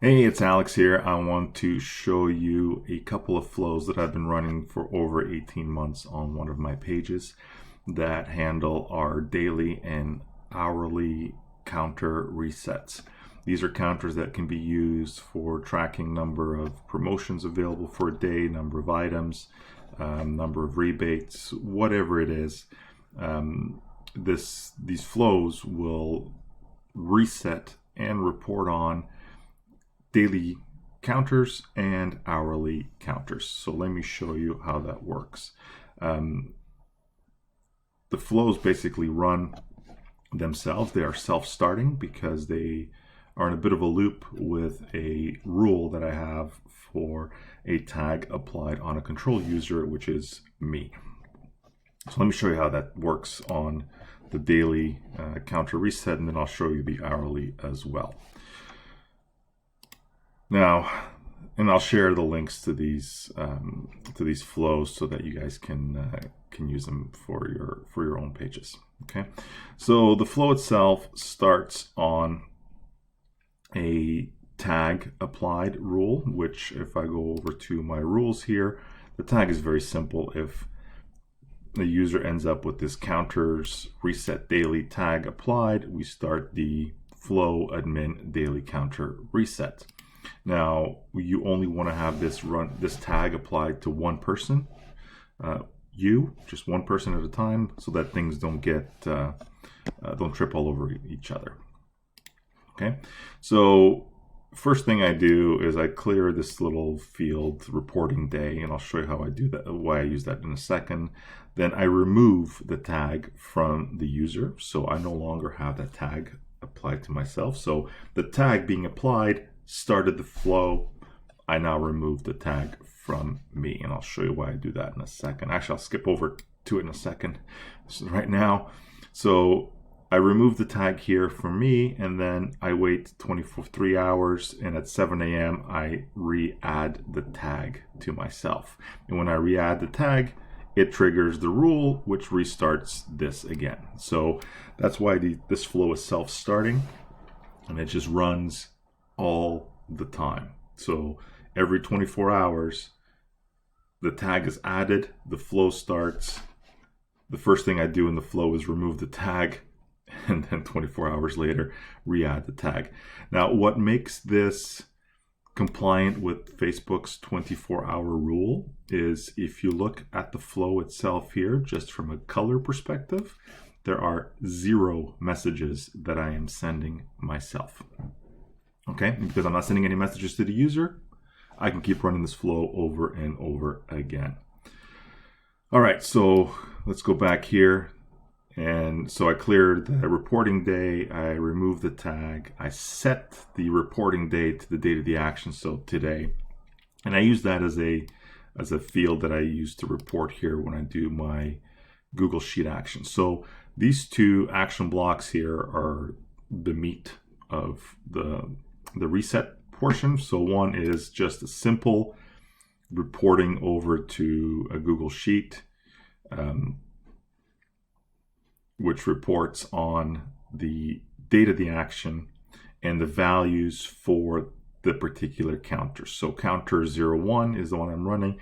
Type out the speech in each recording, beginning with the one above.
Hey, it's Alex here. I want to show you a couple of flows that I've been running for over 18 months on one of my pages that handle our daily and hourly counter resets. These are counters that can be used for tracking number of promotions available for a day, number of items, number of rebates, whatever it is. These flows will reset and report on daily counters and hourly counters. So let me show you how that works. The flows basically run themselves. They are self-starting because they are in a bit of a loop with a rule that I have for a tag applied on a control user, which is me. So let me show you how that works on the daily counter reset, and then I'll show you the hourly as well. Now, and I'll share the links to these flows so that you guys can use them for your own pages. Okay, so the flow itself starts on a tag applied rule, which if I go over to my rules here, the tag is very simple. If the user ends up with this counters reset daily tag applied, we start the flow admin daily counter reset. Now, you only want to have this tag applied to one person, just one person at a time, so that things don't trip all over each other. Okay, so first thing I do is I clear this little field reporting day, and I'll show you how I do that, why I use that in a second. Then I remove the tag from the user, so I no longer have that tag applied to myself. So the tag being applied started the flow. I now remove the tag from me, and I'll show you why I do that in a second. Actually, I'll skip over to it in a second. This is right now. So I remove the tag here from me, and then I wait 3 hours, and at 7 a.m. I re-add the tag to myself. And when I re-add the tag, it triggers the rule, which restarts this again. So that's why this flow is self-starting, and it just runs all the time. So every 24 hours, the tag is added, the flow starts. The first thing I do in the flow is remove the tag, and then 24 hours later, re-add the tag. Now, what makes this compliant with Facebook's 24-hour rule is if you look at the flow itself here, just from a color perspective, there are 0 messages that I am sending myself. Okay, and because I'm not sending any messages to the user, I can keep running this flow over and over again. All right, so let's go back here. And so I cleared the reporting day, I removed the tag, I set the reporting day to the date of the action, so today. And I use that as a field that I use to report here when I do my Google Sheet action. So these 2 action blocks here are the meat of the reset portion. So one is just a simple reporting over to a Google Sheet, which reports on the date of the action and the values for the particular counter. So counter 01 is the one I'm running.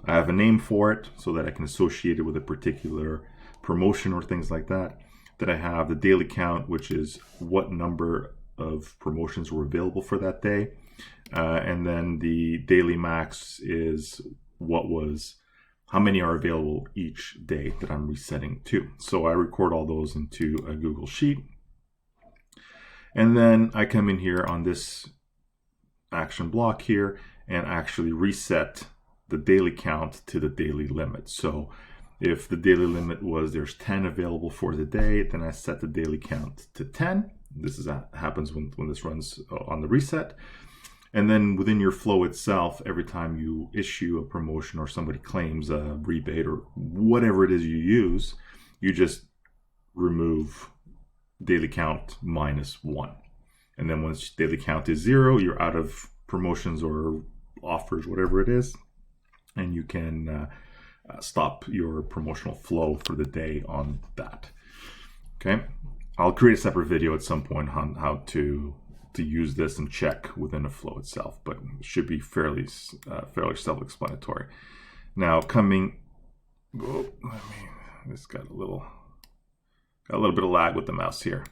I have a name for it so that I can associate it with a particular promotion or things like that. Then I have the daily count, which is what number of promotions were available for that day. And then the daily max is how many are available each day that I'm resetting to. So I record all those into a Google Sheet. And then I come in here on this action block here and actually reset the daily count to the daily limit. So if the daily limit was there's 10 available for the day, then I set the daily count to 10. This happens when this runs on the reset. And then within your flow itself, every time you issue a promotion or somebody claims a rebate or whatever it is you use, you just remove daily count -1. And then once daily count is 0, you're out of promotions or offers, whatever it is, and you can stop your promotional flow for the day on that. Okay, I'll create a separate video at some point on how to to use this and check within the flow itself, but it should be fairly self-explanatory. Now this got a little bit of lag with the mouse here.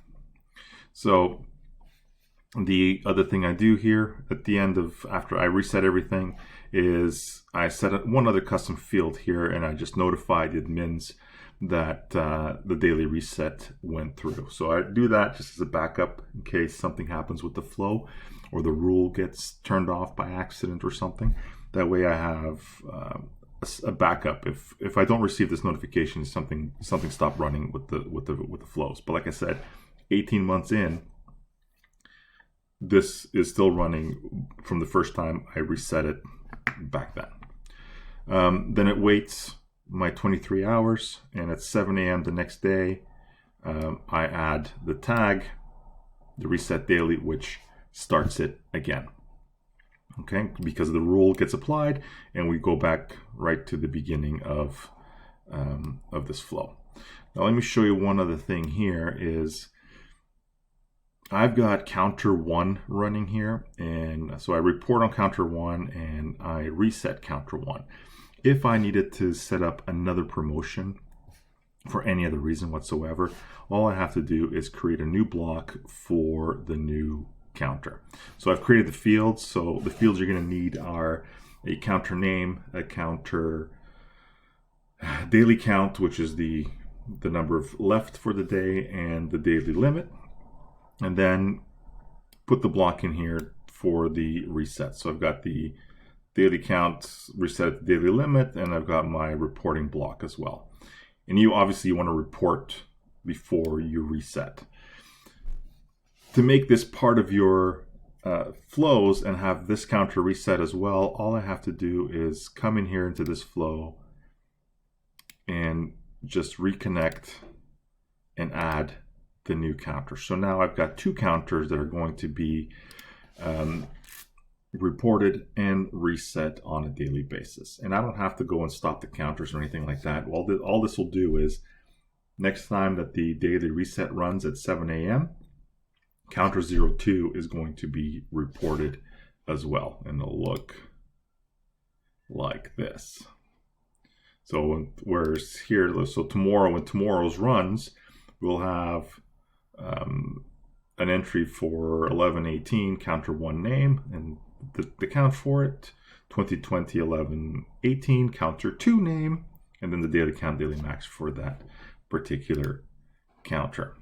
So the other thing I do here at the end after I reset everything is I set up one other custom field here, and I just notify the admins that the daily reset went through. So I do that just as a backup in case something happens with the flow or the rule gets turned off by accident or something. That way I have a backup if I don't receive this notification, something stopped running with the flows. But like I said, 18 months in, this is still running from the first time I reset it back then. Then it waits my 23 hours, and at 7 a.m. the next day, I add the tag, the reset daily, which starts it again. Okay, because the rule gets applied, and we go back right to the beginning of this flow. Now let me show you one other thing here is I've got counter 1 running here, and so I report on counter 1 and I reset counter 1. If I needed to set up another promotion for any other reason whatsoever, all I have to do is create a new block for the new counter. So I've created the fields. So the fields you're going to need are a counter name, a counter daily count, which is the number of left for the day, and the daily limit. And then put the block in here for the reset. So I've got the daily count reset at the daily limit, and I've got my reporting block as well. And you obviously want to report before you reset. To make this part of your flows and have this counter reset as well, all I have to do is come in here into this flow and just reconnect and add the new counter. So now I've got 2 counters that are going to be reported and reset on a daily basis. And I don't have to go and stop the counters or anything like that. All this will do is next time that the daily reset runs at 7 a.m., counter 02 is going to be reported as well, and it'll look like this. So whereas here, so tomorrow, when tomorrow's runs, we'll have an entry for 11/18 counter 1 name, and the count for it, 2020 11/18 counter 2 name, and then the daily count, daily max for that particular counter.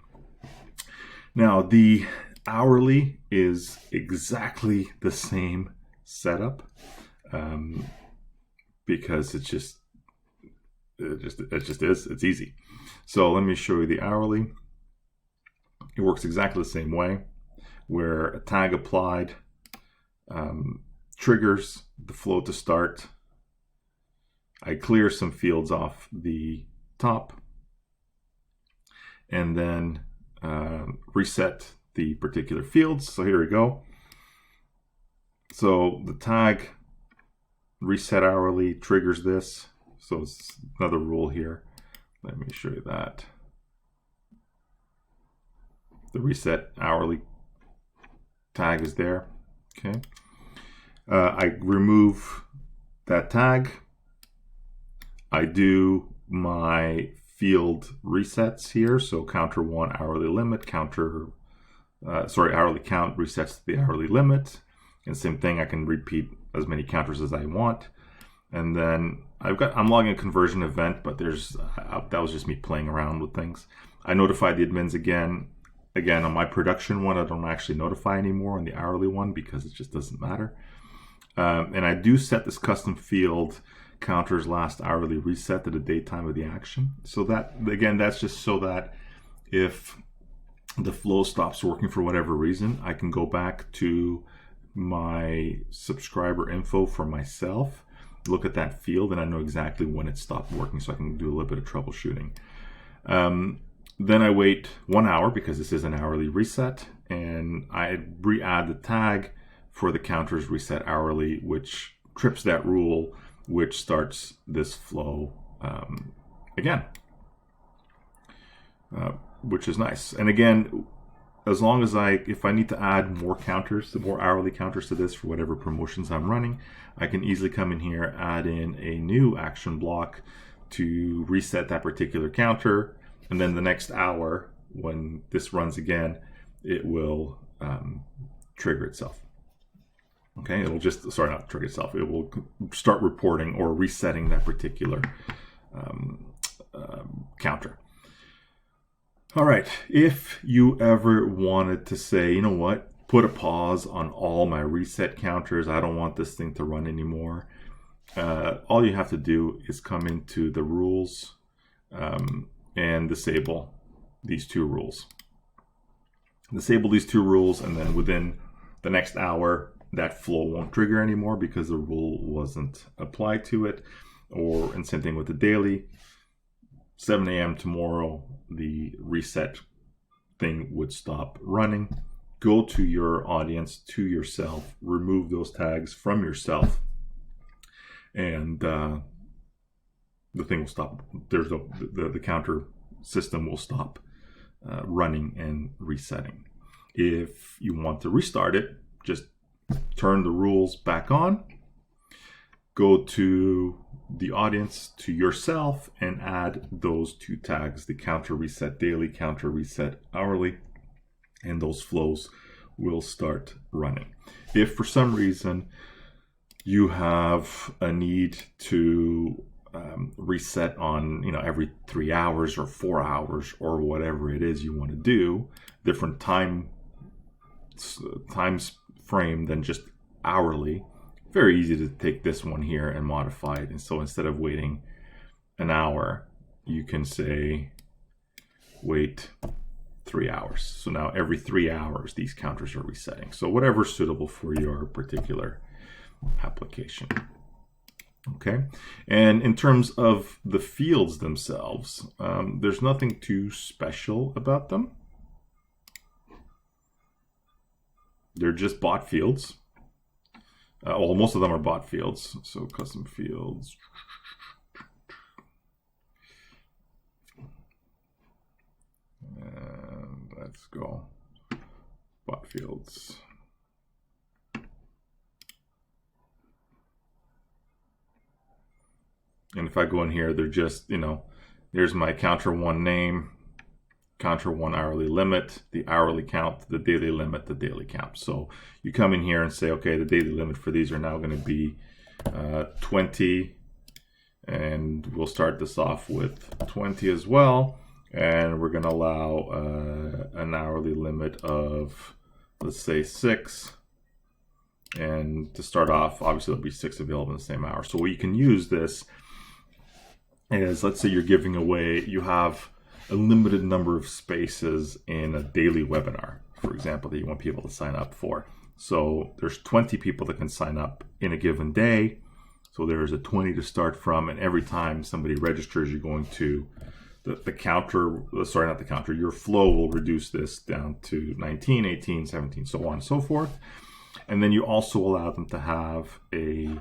Now the hourly is exactly the same setup because it just is. It's easy. So let me show you the hourly. It works exactly the same way, where a tag applied triggers the flow to start. I clear some fields off the top, and then reset the particular fields. So here we go. So the tag reset hourly triggers this. So it's another rule here. Let me show you that. The reset hourly tag is there. Okay. I remove that tag. I do my field resets here. So counter 1 hourly limit, hourly count resets to the hourly limit. And same thing, I can repeat as many counters as I want. And then I'm logging a conversion event, but that was just me playing around with things. I notify the admins again. Again, on my production one, I don't actually notify anymore on the hourly one because it just doesn't matter. And I do set this custom field counters last hourly reset to the date time of the action. So that, again, that's just so that if the flow stops working for whatever reason, I can go back to my subscriber info for myself, look at that field, and I know exactly when it stopped working, so I can do a little bit of troubleshooting. Then I wait 1 hour because this is an hourly reset, and I re-add the tag for the counters reset hourly, which trips that rule, which starts this flow again, which is nice. And again, as long as if I need to add more counters, more hourly counters to this for whatever promotions I'm running, I can easily come in here, add in a new action block to reset that particular counter, and then the next hour, when this runs again, it will trigger itself. Okay, it will just, sorry, not trigger itself, it will start reporting or resetting that particular counter. All right, if you ever wanted to say, you know what, put a pause on all my reset counters, I don't want this thing to run anymore, all you have to do is come into the rules and disable these two rules. Disable these two rules, and then within the next hour, that flow won't trigger anymore because the rule wasn't applied to it. Or, and same thing with the daily, 7 a.m. tomorrow, the reset thing would stop running. Go to your audience, to yourself, remove those tags from yourself, and the thing will stop. There's the counter system will stop running and resetting. If you want to restart it, just turn the rules back on, go to the audience, to yourself, and add those two tags, the counter reset daily, counter reset hourly, and those flows will start running. If for some reason you have a need to reset on, every 3 hours or 4 hours or whatever it is you want to do, different time frame than just hourly, very easy to take this one here and modify it. And so instead of waiting an hour, you can say wait 3 hours. So now every 3 hours these counters are resetting. So whatever's suitable for your particular application. Okay, and in terms of the fields themselves, there's nothing too special about them. They're just bot fields. Well, most of them are bot fields. So custom fields. And let's go. Bot fields. And if I go in here, they're just, there's my counter one name, counter one hourly limit, the hourly count, the daily limit, the daily count. So you come in here and say, okay, the daily limit for these are now going to be 20. And we'll start this off with 20 as well. And we're going to allow an hourly limit of, let's say, 6. And to start off, obviously there'll be 6 available in the same hour. So you can use this is, let's say you're giving away, you have a limited number of spaces in a daily webinar, for example, that you want people to sign up for. So there's 20 people that can sign up in a given day. So there's a 20 to start from, and every time somebody registers, you're going to, the counter, sorry, not the counter, your flow will reduce this down to 19, 18, 17, so on and so forth. And then you also allow them to have an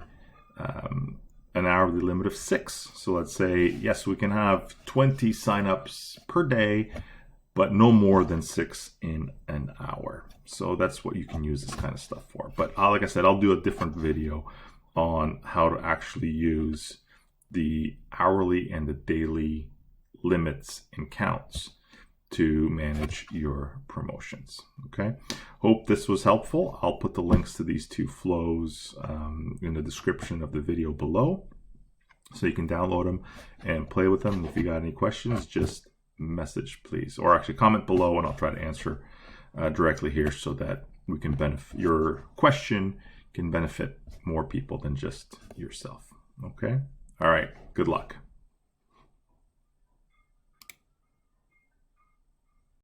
hourly limit of 6. So let's say, yes, we can have 20 signups per day, but no more than 6 in an hour. So that's what you can use this kind of stuff for. But like I said, I'll do a different video on how to actually use the hourly and the daily limits and counts to manage your promotions. Okay, hope this was helpful. I'll put the links to these two flows in the description of the video below, so you can download them and play with them. And if you got any questions, just message, please, or actually comment below, and I'll try to answer directly here, so that we can benefit, your question can benefit more people than just yourself. Okay, all right, good luck.